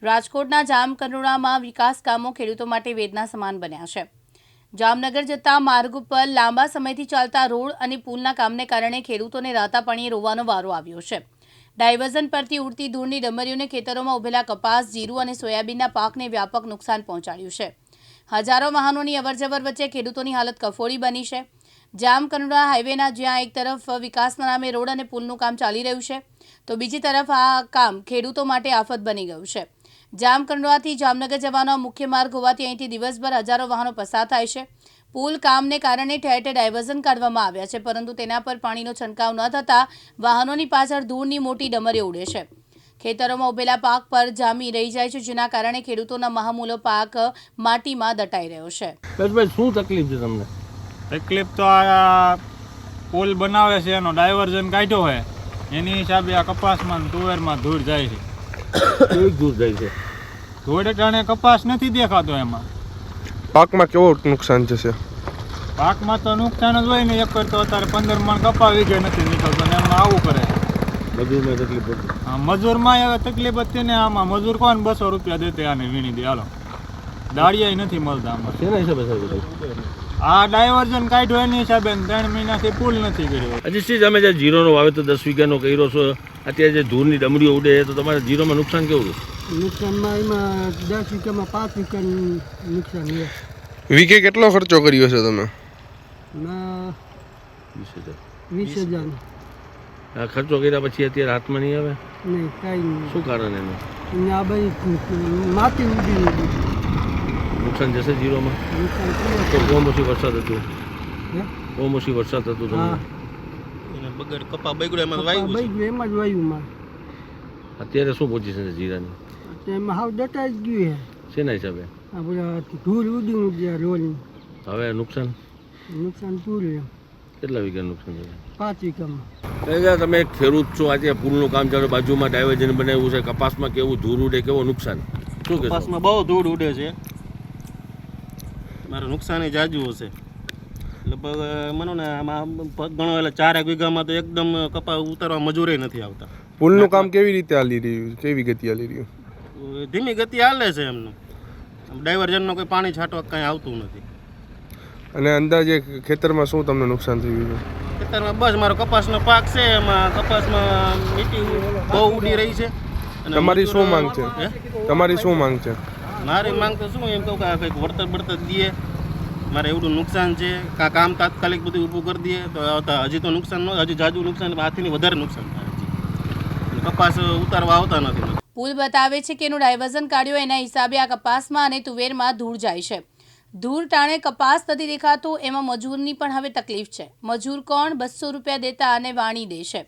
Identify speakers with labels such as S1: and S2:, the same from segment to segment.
S1: રાજકોટના જામકંડોરણામાં વિકાસ કામો ખેડૂતો માટે વેદના સમાન બન્યા છે। જામનગર જતા માર્ગ ઉપર લાંબા સમયથી ચાલતા રોડ અને પુલના કામને કારણે ખેડૂતોને રાતા પાણીએ રોવાનો વારો આવ્યો છે। ડાયવર્ઝન પરથી ઉડતી ધૂળની ડમરીઓને ખેતરોમાં ઉભેલા કપાસ, જીરું અને સોયાબીનના પાકને વ્યાપક નુકસાન પહોંચાડ્યું છે। હજારો વાહનોની અવરજવર વચ્ચે ખેડૂતોની હાલત કફોડી બની છે। જામકંડોરણા હાઈવેના જ્યાં એક તરફ વિકાસના નામે રોડ અને પુલનું કામ ચાલી રહ્યું છે, તો બીજી તરફ આ કામ ખેડૂતો માટે આફત બની ગયું છે। જામકંડોરણાથી જામનગર જવાનો મુખ્ય માર્ગ હોવાથી અહીંથી દિવસભર હજારો વાહનો પસાર થાય છે। પુલ કામને કારણે ઠેર ઠેર ડાયવર્ઝન કાઢવામાં આવ્યા છે, પરંતુ તેના પર પાણીનો છંટકાવ ન થતાં વાહનોની પાછળ ધૂળની મોટી ડમરીઓ ઉડે છે। ખેતરોમાં ઉભેલા પાક પર જામી રહી જાય છે, જેના કારણે ખેડૂતોના મહામૂલો પાક માટીમાં દટાઈ રહ્યો છે।
S2: શું તકલીફ છે તમને?
S3: તકલીફ તો આ પુલ બનાવે છે એનો ડાયવર્ઝન કાઢ્યો હોય એની હિસાબે આ કપાસમાં તુવેરમાં ધૂળ જાય છે।
S2: કેવી ધૂળ જાય છે?
S3: ધૂળ જાણે કપાસ નથી દેખાતો એમાં।
S4: પાકમાં કેવો નુકસાન થશે?
S3: પાકમાં તો નુકસાન જ હોય ને, એક તો અત્યારે 15 મણ કપા વીઘે નથી નીકળતો ને એમાં આવું કરે।
S2: મજૂરમાં તકલીફ પડે?
S3: હા, મજૂરમાં હવે તકલીફ હતી ને, આમાં મજૂર કોણ 200 રૂપિયા દેતે આને વીણી દે, હાલો દાળિયા નથી મળતા આમાં।
S2: શેના હિસાબે સાહેબ?
S3: આ ડાયવર્ઝન કાઢ્યો એની હિસાબે 3 મહિનાથી પુલ નથી કર્યો।
S2: હજી તમે જે જીરોનો વાવેતર 10 વીઘાનો કર્યો છો, અત્યારે જે ધૂળની ડમરીઓ ઉડે તો તમારે જીરોમાં નુકસાન કેવું?
S5: નુકસાનમાં એમાં 10 વીઘામાં 5 વીઘાનું નુકસાન છે।
S4: વીઘે કેટલો ખર્ચો કર્યો છે તમે?
S5: 20,000।
S2: આ ખર્ચો કર્યા પછી અત્યારે હાથમાં નહીં આવે?
S5: નહીં, કાંઈ નહીં।
S2: શું કારણ એનું?
S5: આ બધી માટી ઉડી
S2: નુકસાન જશે જીરોમાં? તો કમોસમી વરસાદ હતું, કમોસમી વરસાદ હતું તમને
S6: બગડ કપા બગડ્યો એમાં વાયુમાં।
S2: અત્યારે શું પોઝિશન છે જીરાની?
S5: એમાં હાવ દટાઈ જ ગયું છે।
S2: શેના હિસાબે?
S5: આ બધા ધૂળ ઉડી ગયા રોડની।
S2: હવે નુકસાન
S5: પૂરું।
S2: કેટલા વીઘાનું નુકસાન છે?
S5: 5 વીઘામાં।
S2: તમે એક ખેડૂત છો, આજે પુલનું કામ ચાલે, બાજુમાં ડાયવર્ઝન બનાવ્યું છે, કપાસમાં કેવું ધૂળ ઉડે, કેવું નુકસાન? શું કે
S6: કપાસમાં બહુ ધૂળ ઉડે છે, મારું નુકસાન જાજુ હશે। લગભગ માનો ને આમાં ઘણો એટલે 4 વીઘામાં તો એકદમ કપા ઉતારવા મજૂરે નથી આવતા।
S4: પુલનું કામ કેવી રીતે હાલી રહ્યું? કેવી ગતિ હાલી રહ્યું?
S6: ધીમી ગતિ હાલે છે એમનું, ડાયવર્ઝનનો કોઈ પાણી છાંટવા કાંઈ આવતું નથી।
S4: અને અંદાજે ખેતરમાં શું તમને નુકસાન થયું છે?
S6: ખેતરમાં બસ મારો કપાસનો પાક છે, એમાં કપાસમાં મીટી બહુ ઉડી રહી છે।
S4: તમારી શું માંગ છે? તમારી શું માંગ છે?
S6: મારી માંગ તો શું, એમ કહું કે કંઈક વળતર દઈએ, મારે એવડું નુકસાન છે, કામ તાત્કાલિક બધું ઊભું કરી દઈએ તો હજી તો નુકસાન ન, હજી જાજુ નુકસાન, હાથીની વધારે નુકસાન થાય છે, કપાસ ઉતારવા આવતા નથી।
S1: પુલ બતાવે છે કે એનું ડાયવર્ઝન કાઢ્યો એના હિસાબે આ કપાસમાં અને તુવેરમાં ધૂળ જાય છે। ધૂળ ટાણે કપાસ નથી દેખાતું, એમાં મજૂરની પણ હવે તકલીફ છે। મજૂર કોણ 200 રૂપિયા દેતા અને વાણી દે છે।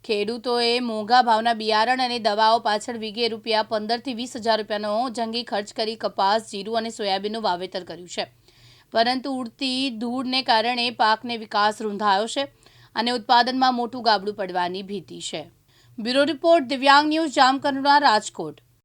S1: ખેડૂતોએ મોંઘા ભાવના બિયારણ અને દવાઓ પાછળ વીઘે રૂપિયા 15,000 થી 20,000 રૂપિયાનો જંગી ખર્ચ કરી કપાસ, જીરું અને સોયાબીનનું વાવેતર કર્યું છે, પરંતુ ઉડતી ધૂળને કારણે પાકને વિકાસ રૂંધાયો છે અને ઉત્પાદનમાં મોટું ગાબડું પડવાની ભીતિ છે। બ્યુરો રિપોર્ટ, દિવ્યાંગ ન્યૂઝ, જામકંડોરણા, રાજકોટ।